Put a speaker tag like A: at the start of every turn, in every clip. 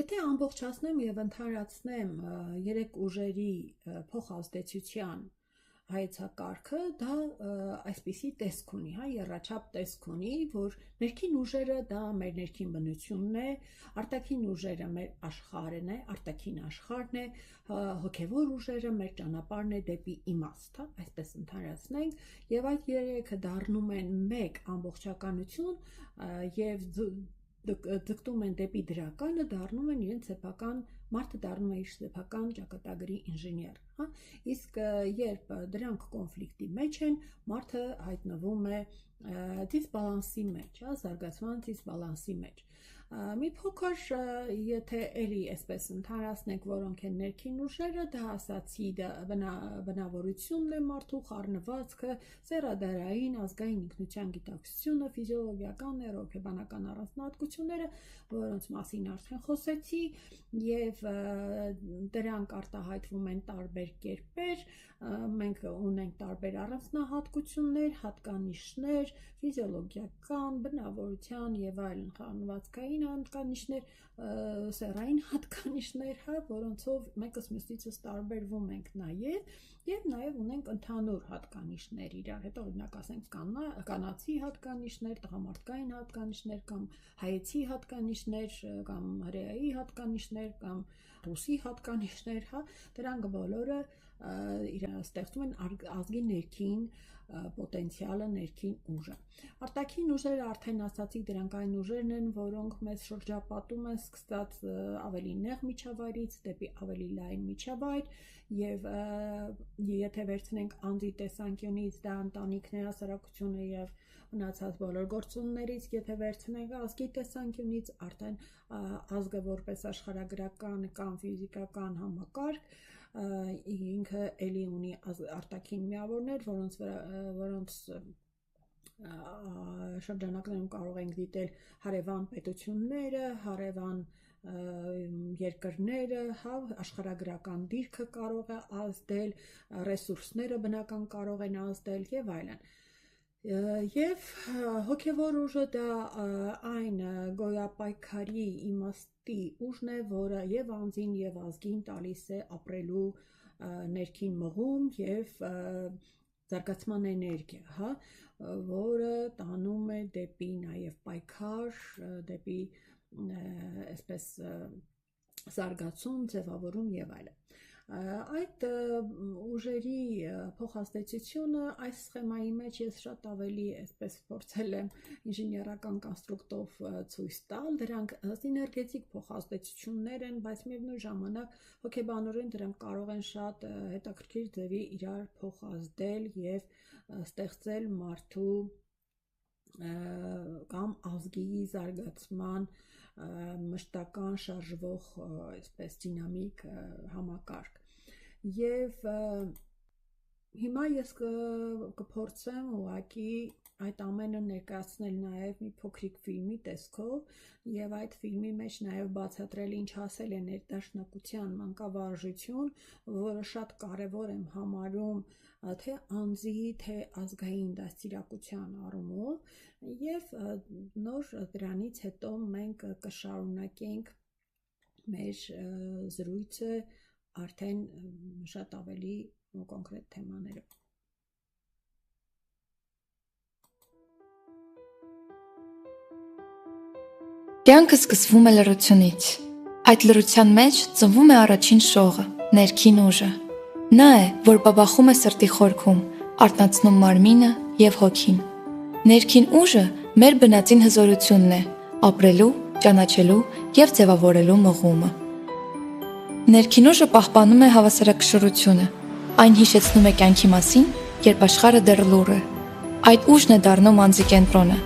A: Եթե ամբողջացնեմ եւ ընդհանրացնեմ երեք ուժերի փոխազդեցության հայեցակարգը, դա այսպիսի տեսք ունի, եռաչափ տեսք ունի, որ ներքին ուժերը դա մեր ներքին բնությունն է, արտաքին ուժերը մեր աշխարհն է, արտաքին աշխարհն է, հոգևոր ուժերը մեր ճանապարհն է դեպի իմաստ, այսպես ընդհանրացնենք, եւ այդ երեքը դառնում են մեկ ամբողջականություն եւ ձգտում են դեպի դրականը, դառնում են իրենց սեփական, մարդը դառնում է իր սեփական ճակատագրի ինժեներ, իսկ երբ դրանք կոնֆլիկտի մեջ են, մարդը հայտնվում է դիսբալանսի մեջ, զարգացման դիսբալանսի մեջ։ Մի փոքր, եթե էլի այսպես ընդհանրացնենք, որոնք են ներքին ուժերը, դա ասացի բնավորությունն է մարդու, խառնվածքը, սեռադարային, ազգային ինքնության գիտակցությունը, ֆիզիոլոգիական, նեյրոհոգեբանական առանձնահատկությունները, որոնց մասին արդեն խոսեցի, եւ դրանք արտահայտվում են տարբեր կերպեր, մենք ունենք տարբեր առանձնահատկություններ, հատկանիշներ, ֆիզիոլոգիական, բնավորության եւ այլն, խառնվածքային հատկանիշներ, սեռային հատկանիշներ, որոնցով մեկս մյուսից տարբերվում ենք եւ նաեւ ունենք ընդհանուր հատկանիշներ իրար հետ, օրինակ ասենք կանացի հատկանիշներ, տղամարդկային հատկանիշներ կամ հայեցի հատկանիշներ կամ հրեայի հատկանիշներ կամ ռուսի հատկանիշներ, դրանք բոլորը ստեղծում են ազգի ներքին պոտենցիալը, ներքին ուժը։ Արտաքին ուժերը արդեն ասացի, դրանք այն ուժերն են, որոնք մեզ շրջապատում են սկսած ավելի նեղ միջավայրից դեպի ավելի լայն միջավայր, եւ եթե վերցնենք անձի տեսանկյունից, դա ընտանիքն է, հասարակությունը եւ մնացած բոլոր գործոններից, եթե վերցնենք ազգի տեսանկյունից, արդեն ազգը որպես աշխարհագրական կամ ֆիզիկական համակարգ, ինքը էլի ունի արտաքին միավորներ, որոնց շրջանակներում կարող ենք դիտել հարևան պետությունները, հարևան երկրները, աշխարհագրական դիրքը կարող է ազդել, ռեսուրսները բնական կարող են ազդել եւ այլն։ Եվ հոգևոր ուժը դա այն գոյապայքարի իմաստի ուժն է, որը եւ անձին եւ ազգին տալիս է ապրելու ներքին մղում եւ զարգացման էներգիա, որը տանում է դեպի նաեւ պայքար, դեպի այսպես զարգացում, ձևավորում եւ այլն։ Այդ ուժերի փոխազդեցությունը այս սխեմայի մեջ ես շատ ավելի այսպես փորձել եմ ինժեներական կոնստրուկտով ցույց տալ, դրանք սիներգետիկ փոխազդեցություններ են, բայց միևնույն ժամանակ հոգեբանորեն դրանք կարող են շատ հետաքրքիր ձևի իրար փոխազդել եւ ստեղծել մարդու կամ ազգի զարգացման մշտական շարժվող այսպես դինամիկ համակարգ։ Եվ հիմա ես կփորձեմ ուղղակի այդ ամենը ներկայացնել նաև մի փոքրիկ ֆիլմի տեսքով եւ այդ ֆիլմի մեջ նաև բացատրել ինչ ասել է ներդաշնակության մանկավարժություն, որը շատ կարեւոր եմ համարում թե անձի, թե ազգային դաստիարակության առումով եւ նոր դրանից հետո մենք կշարունակենք մեր զրույցը արդեն շատ ավելի կոնկրետ թեմաներով։
B: Կյանքը սկսվում է լռությունից։ Այդ լռության մեջ ծնվում է առաջին շողը, ներքին ուժը։ Նա է, որ բաբախում է սրտի խորքում, արթնացնում մարմինը եւ հոգին։ Ներքին ուժը մեր բնածին հզորությունն է, ապրելու, ճանաչելու եւ ձևավորելու մղումը։ Ներքին ուժը պահպանում է հավասարակշռությունը։ Այն հիշեցնում է կյանքի մասին, երբ աշխարհը դեռ լուռ է։ Այդ ուժն է դառնում անձի կենտրոնը,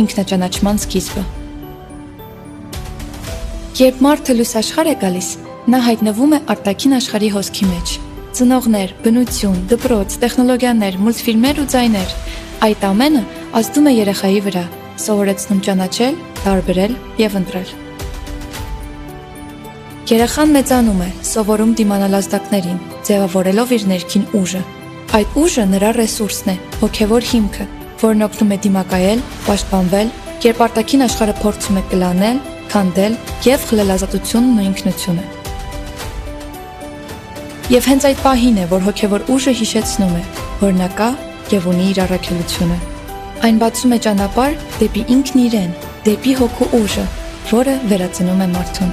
B: ինքնաճանաչման սկիզբը։ Երբ մարդը լույս աշխարհ է գալիս, նա հայտնվում է արտաքին աշխարհի հոսքի մեջ։ Ծնողներ, բնություն, դպրոց, տեխնոլոգիաներ, մուլտֆիլմեր ու ձայներ, այդ ամենը ազդում է երեխայի վրա, սովորեցնում ճանաչել, տարբերել եւ ընտրել։ Երեխան մեծանում է, սովորում դիմանալ ազդակներին, ձևավորելով իր ներքին ուժը։ Այդ ուժը նրա ռեսուրսն է, հոգևոր հիմքը, որն օգնում է դիմակայել, պաշտպանվել, երբ արտաքին աշխարհը փորձում է կլանել, քանդել եւ խլել ազատությունն ու ինքնությունը։ Եվ հենց այդ պահին է, որ հոգևոր ուժը հիշեցնում է, որ նա կա եւ ունի իր առաքելությունը։ Այն բացում է ճանապարհ դեպի ինքն իրեն, դեպի հոգու ուժը, որը վերածնում է մարդուն։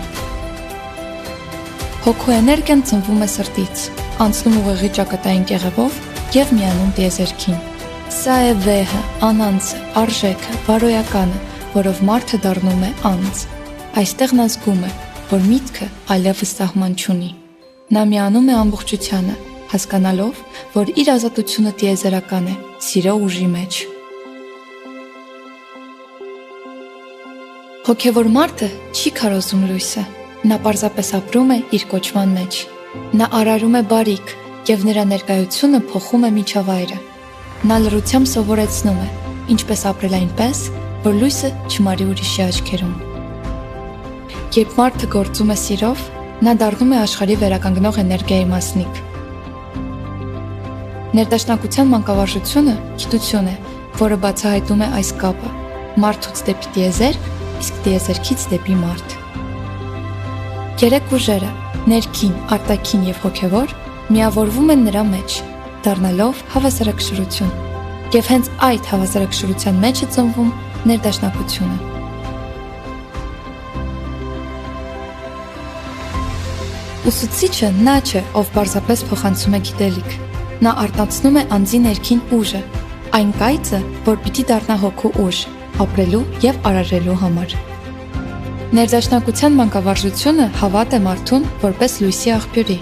B: Հոգու էներգիան ծնվում է սրտից, անցնում ուղեղի ճակատային կեղևով եւ միանում տիեզերքին։ Սա է վեհը, անանցը, արժեքը, բարոյականը, որով մարդը դառնում է անձ։ Այստեղ նա զգում է, որ միտքը այլևս սահման չունի։ Նա միանում է ամբողջությանը, հասկանալով, որ իր ազատությունը տիեզերական է, սիրո ուժի մեջ։ Հոգևոր մարդը չի քարոզում լույսը, նա պարզապես ապրում է իր կոչման մեջ։ Նա արարում է բարիք եւ նրա ներկայությունը փոխում է միջավայրը։ Նա լռությամբ սովորեցնում է, ինչպես ապրել այնպես, որ լույսը չմարի ուրիշի աչքերում։ Երբ մարդը գործում է սիրով, նա դառնում է աշխարհի վերականգնող էներգիայի մասնիկ։ Ներդաշնակության մանկավարժությունը գիտություն է, որը բացահայտում է այս կապը՝ մարդուց դեպի տիեզերք, իսկ տիեզերքից դեպի մարդ։ Երեք ուժերը՝ ներքին, արտաքին եւ հոգևոր, միավորվում են նրա մեջ, դառնալով հավասարակշռություն։ Եվ հենց այդ հավասարակշռության մեջ է ծնվում ներդաշնակությունը։ Ուսուցիչը նա չէ, ով պարզապես փոխանցում է գիտելիք։ Նա արտացնում է անձի ներքին ուժը, այն կայծը, որ պիտի դառնա հոգու ուժ, ապրելու եւ արարելու համար։ Ներդաշնակության մանկավարժությունը հավատ է մարդուն որպես լույսի աղբյուրի,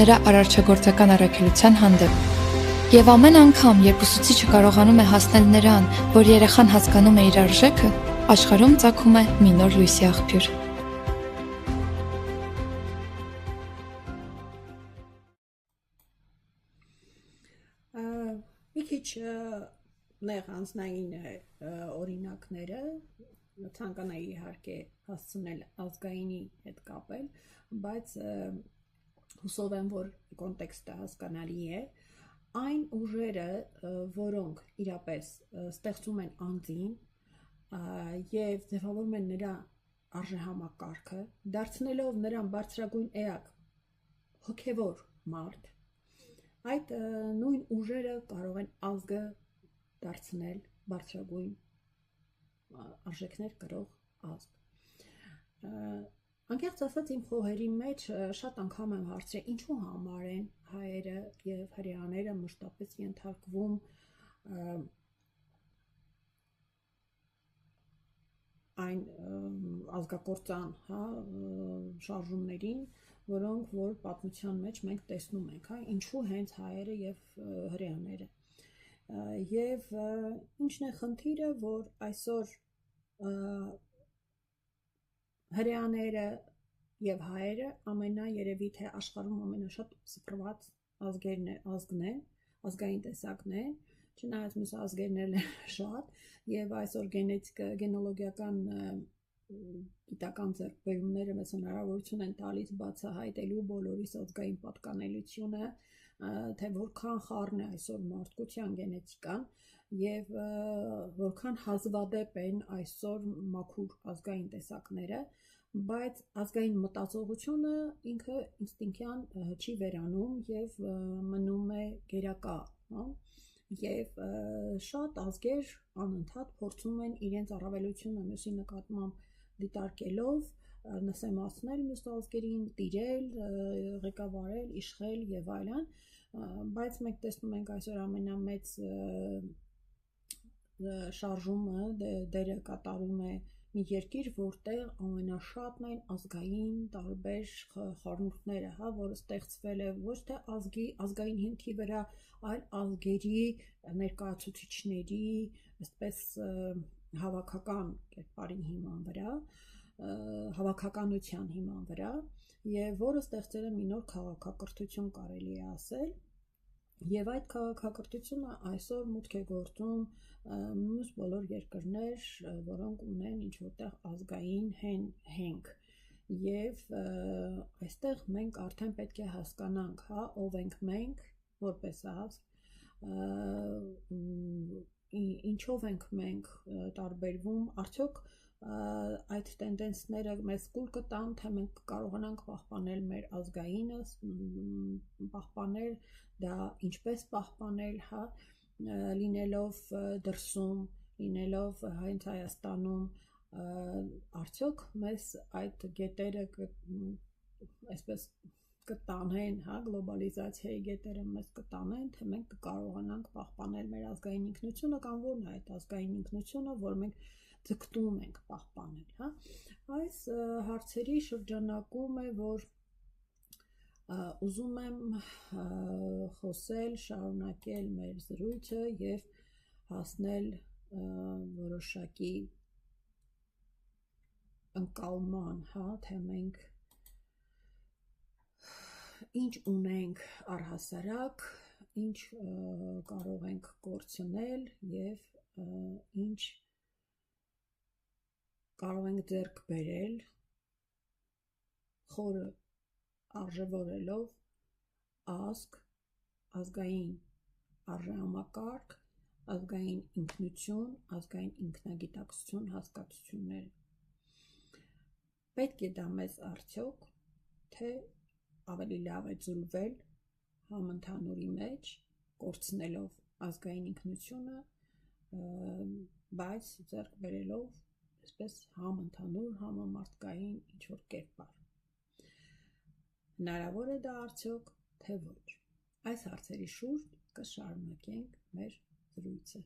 B: նրա արարչագործական առաքելության հանդեպ։ Եվ ամեն անգամ, երբ ուսուցիչը կարողանում է հասնել նրան, որ երեխան հասկանում է իր արժեքը, աշխարհում ծագում է մի նոր լույսի աղբյուր։
A: Մի քիչ նեղ անձնային օրինակները ցանկանայի իհարկե հասցնել ազգայինի հետ կապել, բայց հուսով եմ, որ կոնտեքստը հասկանալի է։ Այն ուժերը, որոնք իրապես ստեղծում են անձին եւ ձևավորում են նրա արժեհամակարգը, դարձնելով նրան բարձրագույն էակ հոգևոր մարդ, այդ նույն ուժերը կարող են ազգը դարձնել բարձրագույն արժեքներ կրող ազգ։ Անկեղծ ասած, իմ խոհերի մեջ շատ անգամ եմ հարցրել, ինչու համար են հայերը եւ հրեաները մշտապես ենթարկվում այն ազգակործան շարժումներին, որոնք որ պատմության մեջ մենք տեսնում ենք, ինչու հենց հայերը եւ հրեաները։ Եվ ինչն է խնդիրը, որ այսօր հրեաները եւ հայերը երևի թե աշխարհում ամենաշատ սփռված ազգն են, ազգային տեսակն են, չնայած մյուս ազգերն են շատ, եւ այսօր գենոլոգիական գիտական ձեռքբերումները մեզ հնարավորություն են տալիս բացահայտելու բոլորիս ազգային պատկանելությունը, թե որքան խառն է այսօր մարդկության գենետիկան եւ որքան հազվադեպ են այսօր մաքուր ազգային տեսակները, բայց ազգային մտածողությունը ինքը ինստինկտյան չի վերանում եւ մնում է գերակա, եւ շատ ազգեր անընդհատ փորձում են իրենց առավելությունը մյուսի նկատմամբ դիտարկելով նսեմացնել մյուս ազգերին, տիրել, ղեկավարել, իշխել եւ այլն, բայց մենք տեսնում ենք այսօր ամենամեծ շարժումը դերը կատարում է մի երկիր, որտեղ ամենաշատն են ազգային տարբեր խառնուրդները, որը ստեղծվել է ոչ թե ազգային հիմքի վրա, այլ ազգերի ներկայացուցիչների, այսպես հավաքական կերպարի հիման վրա, հավաքականության հիման վրա, եւ որը ստեղծել է մի նոր քաղաքակրթություն, կարելի է ասել, եւ այդ քաղաքակրթությունը այսօր մուտք է գործում մյուս բոլոր երկրներ, որոնք ունեն ինչ-որտեղ ազգային հենք, եւ այստեղ մենք արդեն պետք է հասկանանք, ով ենք մենք որպես ազգ, ինչով ենք մենք տարբերվում, արդյոք այդ տենդենսները մեզ կուլ կտան, թե մենք կարողանանք պահպանել մեր ազգայինը, պահպանել դա ինչպես պահպանել, հա, լինելով դրսում, լինելով հենց Հայաստանում, արդյոք մեզ այդ գետերը այսպես կտանեն, հա, գլոբալիզացիայի գետերը մեզ կտանեն, թե մենք կկարողանանք պահպանել մեր ազգային ինքնությունը կամ որն է այդ ազգային ինքնությունը, որ մենք ձգտում ենք պահպանել, հա։ Այս հարցերի շրջանակում է, որ ուզում եմ խոսել, շարունակել մեր զրույցը եւ հասնել որոշակի ընկալման, հա, թե մենք ինչ ունենք առհասարակ, ինչ կարող ենք կորցնել եւ ինչ կարող ենք ձեռք բերել խորը արժևորելով ազգ, ազգային արժեհամակարգ, ազգային ինքնություն, ազգային ինքնագիտակցություն հասկացությունները։ Պետք է դա մեզ արդյոք, թե ավելի լավ է ձուլվել համընդհանուրի մեջ, կորցնելով ազգային ինքնությունը, բայց ձեռք բերելով այսպես համընդհանուր, համամարտկային ինչ-որ կերպար։ Հնարավոր է դա արդյոք, թե ոչ։ Այս հարցերի շուրջ կշարունակենք մեր զրույցը։